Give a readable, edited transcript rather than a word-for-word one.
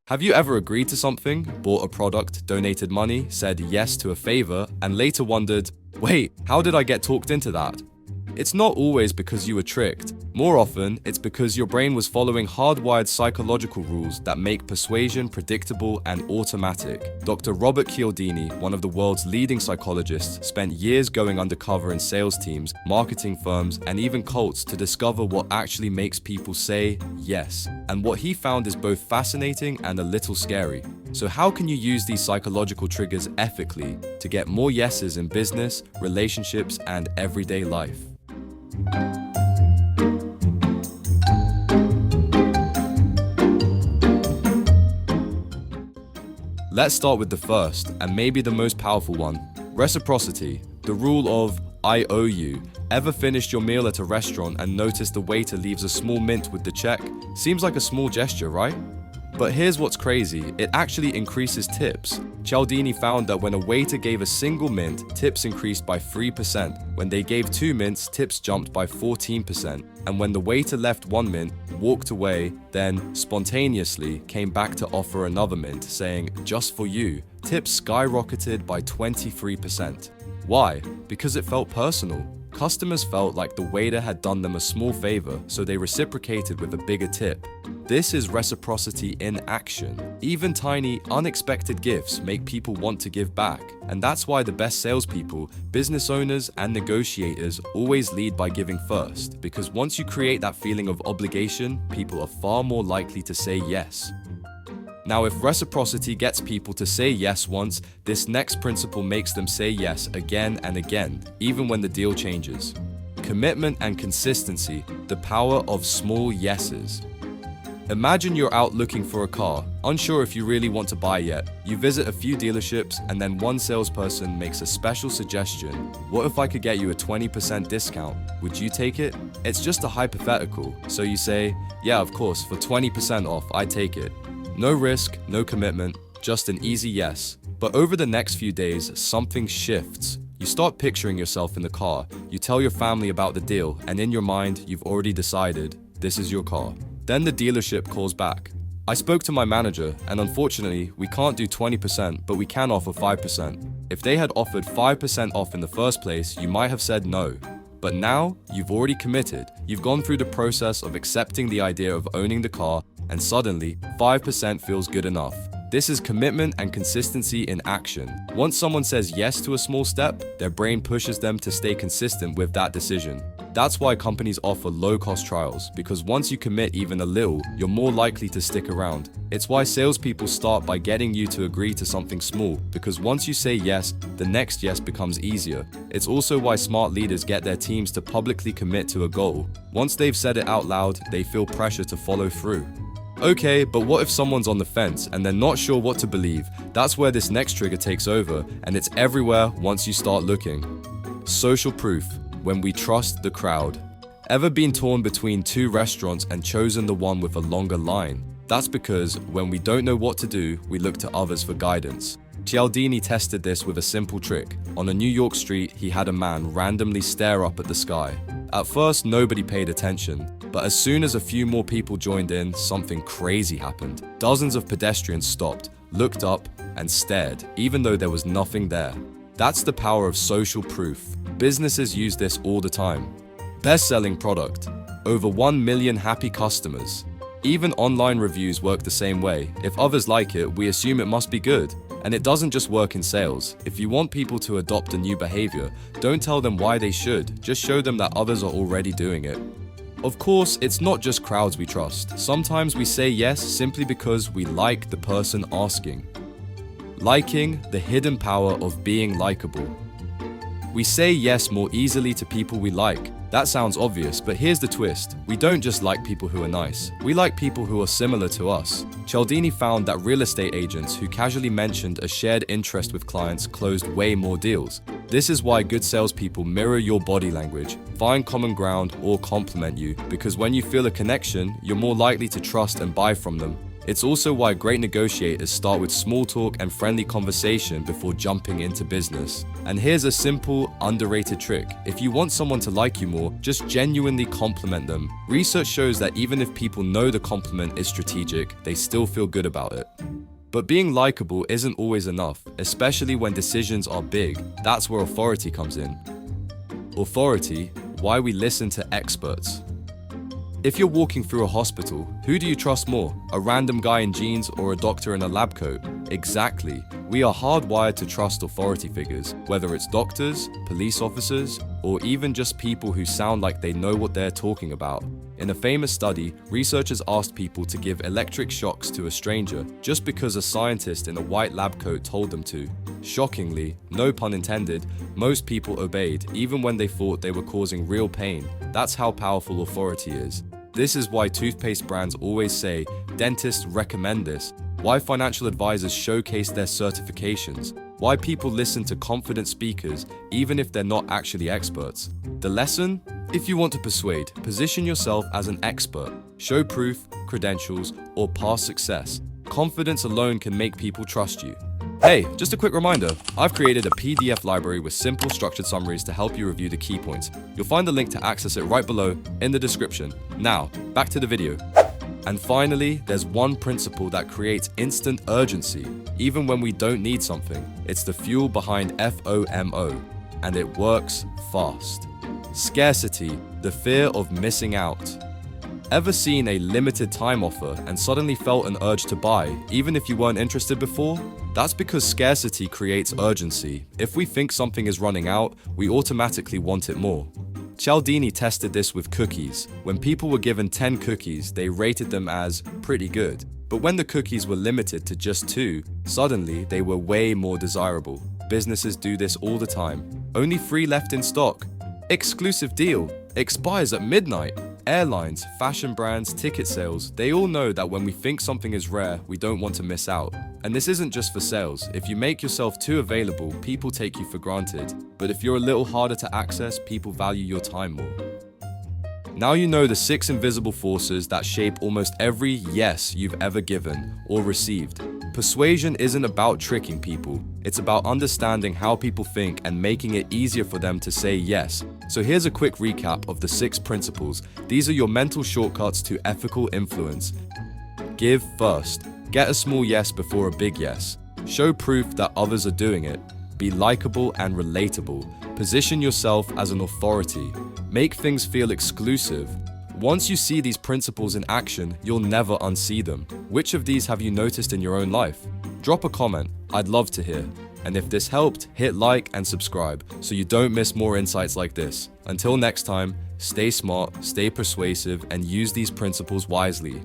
Have you ever agreed to something, bought a product, donated money, said yes to a favor, and later wondered, wait, how did I get talked into that? It's not always because you were tricked. More often, it's because your brain was following hardwired psychological rules that make persuasion predictable and automatic. Dr. Robert Cialdini, one of the world's leading psychologists, spent years going undercover in sales teams, marketing firms, and even cults to discover what actually makes people say yes. And what he found is both fascinating and a little scary. So how can you use these psychological triggers ethically to get more yeses in business, relationships, and everyday life? Let's start with the first, and maybe the most powerful one. Reciprocity, the rule of I owe you. Ever finished your meal at a restaurant and noticed the waiter leaves a small mint with the check? Seems like a small gesture, right? But here's what's crazy, it actually increases tips. Cialdini found that when a waiter gave a single mint, tips increased by 3%. When they gave 2 mints, tips jumped by 14%. And when the waiter left 1 mint, walked away, then spontaneously came back to offer another mint, saying, just for you, tips skyrocketed by 23%. Why? Because it felt personal. Customers felt like the waiter had done them a small favor, so they reciprocated with a bigger tip. This is reciprocity in action. Even tiny, unexpected gifts make people want to give back. And that's why the best salespeople, business owners, and negotiators always lead by giving first. Because once you create that feeling of obligation, people are far more likely to say yes. Now, if reciprocity gets people to say yes once, this next principle makes them say yes again and again, even when the deal changes. Commitment and consistency, the power of small yeses. Imagine you're out looking for a car, unsure if you really want to buy yet. You visit a few dealerships and then one salesperson makes a special suggestion. What if I could get you a 20% discount? Would you take it? It's just a hypothetical, so you say, yeah, of course, for 20% off, I'd take it. No risk, no commitment, just an easy yes. But over the next few days, something shifts. You start picturing yourself in the car, you tell your family about the deal, and in your mind, you've already decided, this is your car. Then the dealership calls back. I spoke to my manager, and unfortunately, we can't do 20%, but we can offer 5%. If they had offered 5% off in the first place, you might have said no. But now, you've already committed. You've gone through the process of accepting the idea of owning the car, and suddenly, 5% feels good enough. This is commitment and consistency in action. Once someone says yes to a small step, their brain pushes them to stay consistent with that decision. That's why companies offer low-cost trials, because once you commit even a little, you're more likely to stick around. It's why salespeople start by getting you to agree to something small, because once you say yes, the next yes becomes easier. It's also why smart leaders get their teams to publicly commit to a goal. Once they've said it out loud, they feel pressure to follow through. Okay, but what if someone's on the fence and they're not sure what to believe? That's where this next trigger takes over, and it's everywhere once you start looking. Social proof, when we trust the crowd. Ever been torn between 2 restaurants and chosen the one with a longer line? That's because when we don't know what to do, we look to others for guidance. Cialdini tested this with a simple trick. On a New York street, he had a man randomly stare up at the sky. At first, nobody paid attention, but as soon as a few more people joined in, something crazy happened. Dozens of pedestrians stopped, looked up, and stared, even though there was nothing there. That's the power of social proof. Businesses use this all the time. Best-selling product. Over 1 million happy customers. Even online reviews work the same way. If others like it, we assume it must be good. And it doesn't just work in sales. If you want people to adopt a new behavior, don't tell them why they should, just show them that others are already doing it. Of course, it's not just crowds we trust. Sometimes we say yes simply because we like the person asking. Liking, the hidden power of being likable. We say yes more easily to people we like. That sounds obvious, but here's the twist. We don't just like people who are nice. We like people who are similar to us. Cialdini found that real estate agents who casually mentioned a shared interest with clients closed way more deals. This is why good salespeople mirror your body language, find common ground, or compliment you, because when you feel a connection, you're more likely to trust and buy from them. It's also why great negotiators start with small talk and friendly conversation before jumping into business. And here's a simple, underrated trick. If you want someone to like you more, just genuinely compliment them. Research shows that even if people know the compliment is strategic, they still feel good about it. But being likable isn't always enough, especially when decisions are big. That's where authority comes in. Authority, why we listen to experts. If you're walking through a hospital, who do you trust more? A random guy in jeans or a doctor in a lab coat? Exactly. We are hardwired to trust authority figures, whether it's doctors, police officers, or even just people who sound like they know what they're talking about. In a famous study, researchers asked people to give electric shocks to a stranger just because a scientist in a white lab coat told them to. Shockingly, no pun intended, most people obeyed, even when they thought they were causing real pain. That's how powerful authority is. This is why toothpaste brands always say, "Dentists recommend this," why financial advisors showcase their certifications, why people listen to confident speakers even if they're not actually experts. The lesson? If you want to persuade, position yourself as an expert. Show proof, credentials, or past success. Confidence alone can make people trust you. Hey, just a quick reminder, I've created a PDF library with simple structured summaries to help you review the key points. You'll find the link to access it right below in the description. Now, back to the video. And finally, there's one principle that creates instant urgency, even when we don't need something. It's the fuel behind FOMO, and it works fast. Scarcity, the fear of missing out. Ever seen a limited time offer and suddenly felt an urge to buy, even if you weren't interested before? That's because scarcity creates urgency. If we think something is running out, we automatically want it more. Cialdini tested this with cookies. When people were given 10 cookies, they rated them as pretty good. But when the cookies were limited to just 2, suddenly they were way more desirable. Businesses do this all the time. Only 3 left in stock. Exclusive deal. Expires at midnight. Airlines, fashion brands, ticket sales, they all know that when we think something is rare, we don't want to miss out. And this isn't just for sales. If you make yourself too available, people take you for granted. But if you're a little harder to access, people value your time more. Now you know the 6 invisible forces that shape almost every yes you've ever given or received. Persuasion isn't about tricking people. It's about understanding how people think and making it easier for them to say yes. So here's a quick recap of the 6 principles. These are your mental shortcuts to ethical influence. Give first. Get a small yes before a big yes. Show proof that others are doing it. Be likable and relatable. Position yourself as an authority. Make things feel exclusive. Once you see these principles in action, you'll never unsee them. Which of these have you noticed in your own life? Drop a comment, I'd love to hear. And if this helped, hit like and subscribe so you don't miss more insights like this. Until next time, stay smart, stay persuasive, and use these principles wisely.